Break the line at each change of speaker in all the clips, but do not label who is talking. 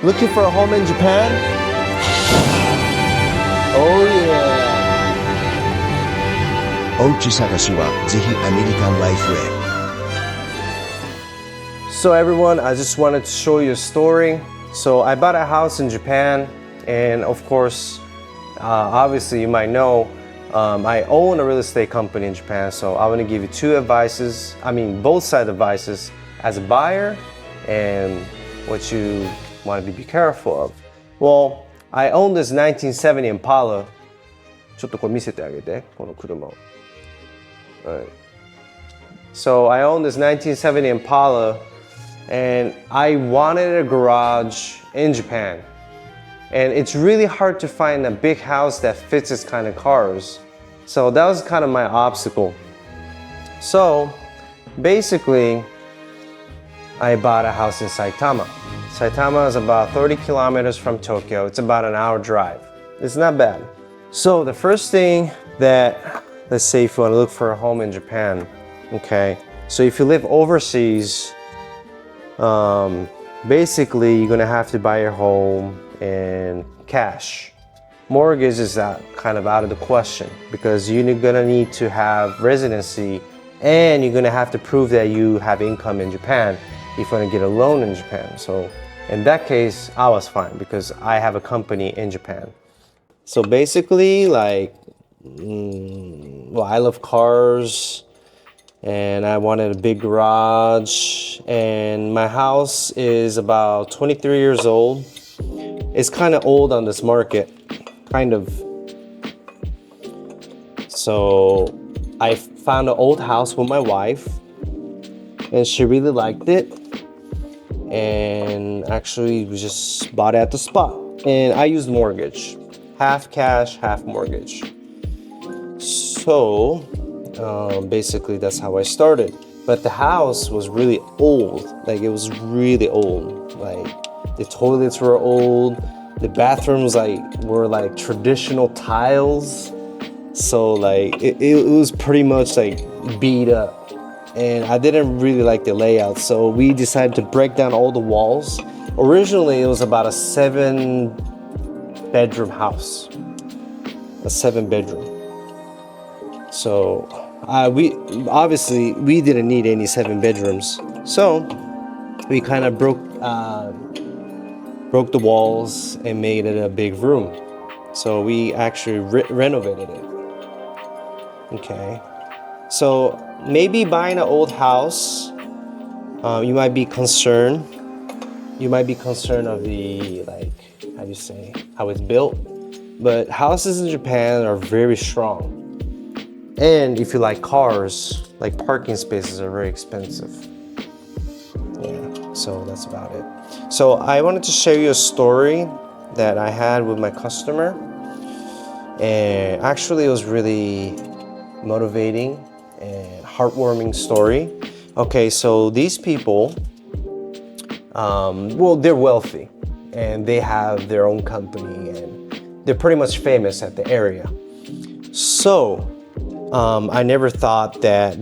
Looking for a home in Japan? Oh yeah!
おうち探しはぜひアメリカンライフへ。
So everyone, I just wanted to show you a story. So I bought a house in Japan, and of course, obviously you might know, I own a real estate company in Japan. So I want to give you both side advices as a buyer and what you want to be careful of. Well, I own this 1970 Impala. ちょっとこれ見せてあげて、この車を。Right. So I own this 1970 Impala, and I wanted a garage in Japan. And it's really hard to find a big house that fits this kind of cars. So that was kind of my obstacle. So basically, I bought a house in Saitama. Saitama is about 30 kilometers from Tokyo. It's about an hour drive. It's not bad. So the first thing that, let's say if you want to look for a home in Japan, okay? So if you live overseas, basically you're gonna have to buy your home in cash. Mortgage is kind of out of the question because you're gonna need to have residency and you're gonna have to prove that you have income in Japan if you want to get a loan in Japan. So in that case, I was fine because I have a company in Japan. So basically, like, I love cars and I wanted a big garage, and my house is about 23 years old. It's kind of old on this market, kind of. So I found an old house with my wife and she really liked it, and actually we just bought it at the spot, and I used mortgage, half cash, half mortgage. So basically that's how I started. But the house was really old. Like, it was really old. Like, the toilets were old, the bathrooms were like traditional tiles. So like it was pretty much like beat up, and I didn't really like the layout. So we decided to break down all the walls. Originally it was about a 7-bedroom house, a 7-bedroom. So we didn't need any 7 bedrooms. So we kind of broke the walls and made it a big room. So we actually renovated it. Okay. So maybe buying an old house, you might be concerned. You might be concerned of the, like, how it's built. But houses in Japan are very strong. And if you like cars, like, parking spaces are very expensive. Yeah, so that's about it. So I wanted to share you a story that I had with my customer. And actually it was really motivating and heartwarming story. Okay, so these people, they're wealthy and they have their own company and they're pretty much famous at the area. So I never thought that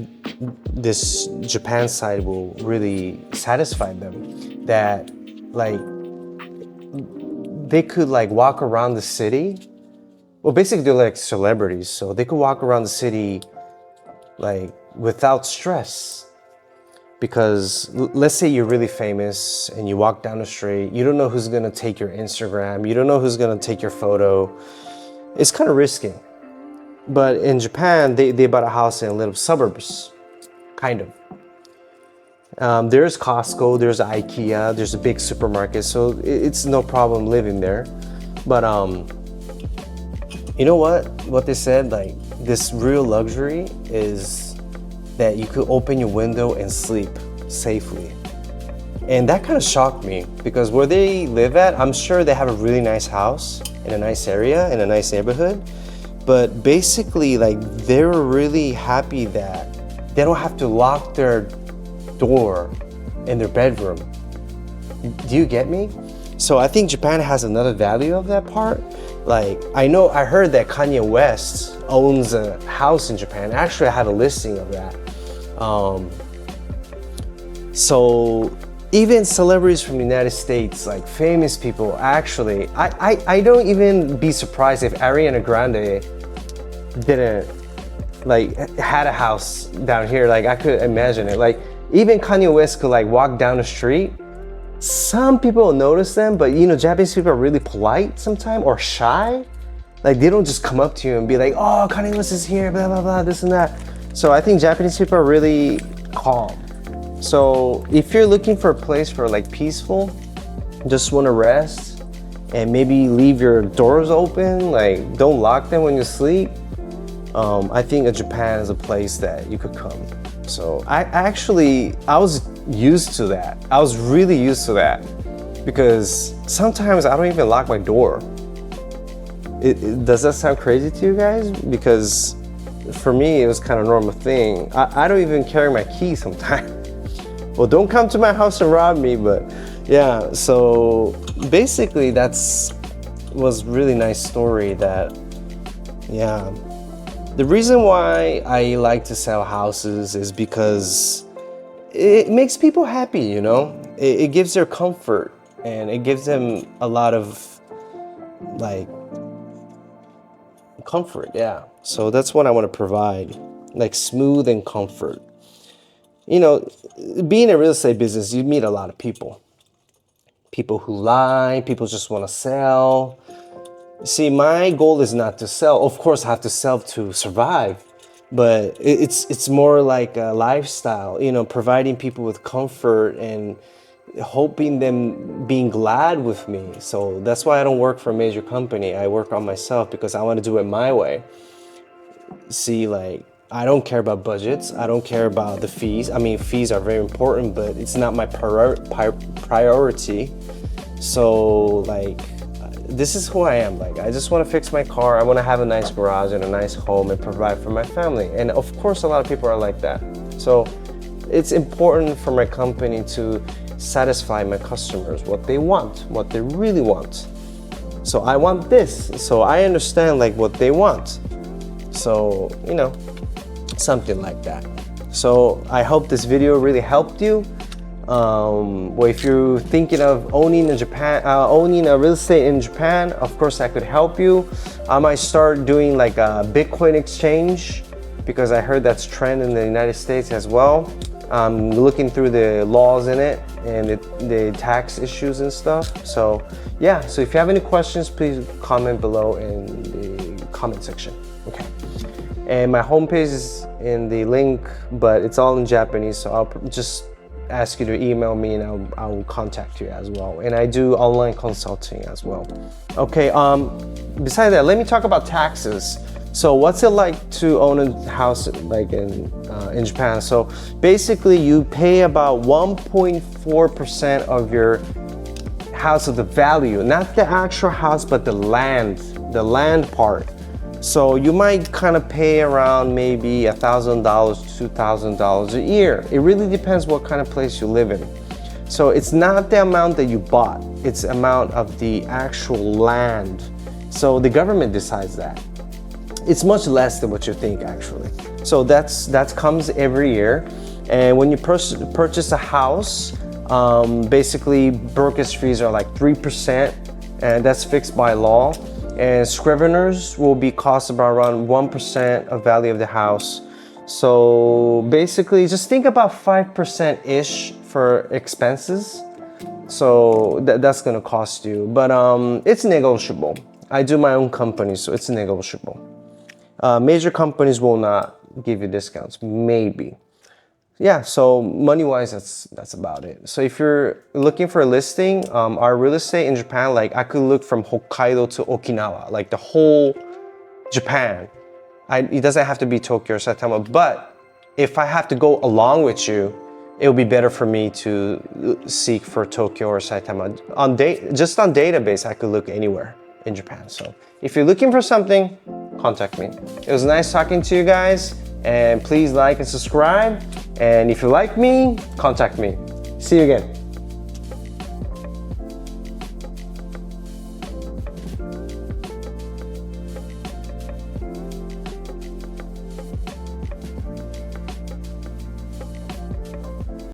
this Japan side will really satisfy them, that like they could like walk around the city. Well, basically they're like celebrities, so they could walk around the city like without stress. Because let's say you're really famous and you walk down the street, you don't know who's gonna take your Instagram, you don't know who's gonna take your photo. It's kind of risky. But in Japan, they bought a house in little suburbs, kind of. There's Costco, there's IKEA, there's a big supermarket, so it's no problem living there. But you know what they said, like, this real luxury is that you could open your window and sleep safely. And that kind of shocked me, because where they live at, I'm sure they have a really nice house in a nice area, in a nice neighborhood. But basically, like, they're really happy that they don't have to lock their door in their bedroom. Do you get me? So I think Japan has another value of that part. Like, I heard that Kanye West owns a house in Japan. Actually, I have a listing of that. So even celebrities from the United States, like famous people, actually, I don't even be surprised if Ariana Grande didn't like had a house down here. Like I could imagine it. Like even Kanye West could like walk down the street. Some people notice them, but you know, Japanese people are really polite sometimes or shy. Like they don't just come up to you and be like, oh, Kanye West is here, blah, blah, blah, this and that. So I think Japanese people are really calm. So if you're looking for a place for like peaceful, just want to rest and maybe leave your doors open, like don't lock them when you sleep, I think Japan is a place that you could come. So I was used to that. I was really used to that because sometimes I don't even lock my door. Does that sound crazy to you guys? Because for me, it was kind of a normal thing. I don't even carry my key sometimes. Well, don't come to my house and rob me, but yeah. So basically, was really nice story that, yeah. The reason why I like to sell houses is because it makes people happy, you know? It gives their comfort and it gives them a lot of like comfort, yeah. So that's what I want to provide, like smooth and comfort. You know, being in a real estate business, you meet a lot of people. People who lie, people just want to sell. See, my goal is not to sell. Of course, I have to sell to survive, but it's more like a lifestyle, you know, providing people with comfort and hoping them being glad with me. So that's why I don't work for a major company. I work on myself because I want to do it my way. See, like, I don't care about budgets. I don't care about the fees. I mean, fees are very important, but it's not my priority. So, like, this is who I am. Like, I just want to fix my car. I want to have a nice garage and a nice home and provide for my family. And of course, a lot of people are like that. So it's important for my company to satisfy my customers, what they want, what they really want. So I want this. So I understand like what they want. So, you know, something like that. So I hope this video really helped you. Well, if you're thinking of owning a real estate in Japan, of course I could help you. I might start doing like a Bitcoin exchange because I heard that's trend in the United States as well. I'm looking through the laws in it and the tax issues and stuff. So yeah, so if you have any questions, please comment below in the comment section. Okay. And my homepage is in the link, but it's all in Japanese, so I'll just ask you to email me and I will contact you as well. And I do online consulting as well. Okay, besides that, let me talk about taxes. So what's it like to own a house like in Japan? So basically you pay about 1.4% of your house of the value, not the actual house, but the land part. So you might kind of pay around maybe $1,000 to $2,000 a year. It really depends what kind of place you live in. So it's not the amount that you bought, it's the amount of the actual land. So the government decides that. It's much less than what you think actually. So that comes every year. And when you purchase a house, basically brokerage fees are like 3%, and that's fixed by law. And scriveners will be cost about around 1% of value of the house. So basically just think about 5%-ish for expenses. So that's gonna cost you, but it's negotiable. I do my own company, so it's negotiable. Major companies will not give you discounts, maybe. Yeah, so money-wise, that's about it. So if you're looking for a listing, our real estate in Japan, like I could look from Hokkaido to Okinawa, like the whole Japan. It doesn't have to be Tokyo or Saitama, but if I have to go along with you, it would be better for me to seek for Tokyo or Saitama. Just on database, I could look anywhere in Japan. So if you're looking for something, contact me. It was nice talking to you guys, and please like and subscribe. And if you like me, contact me. See you again.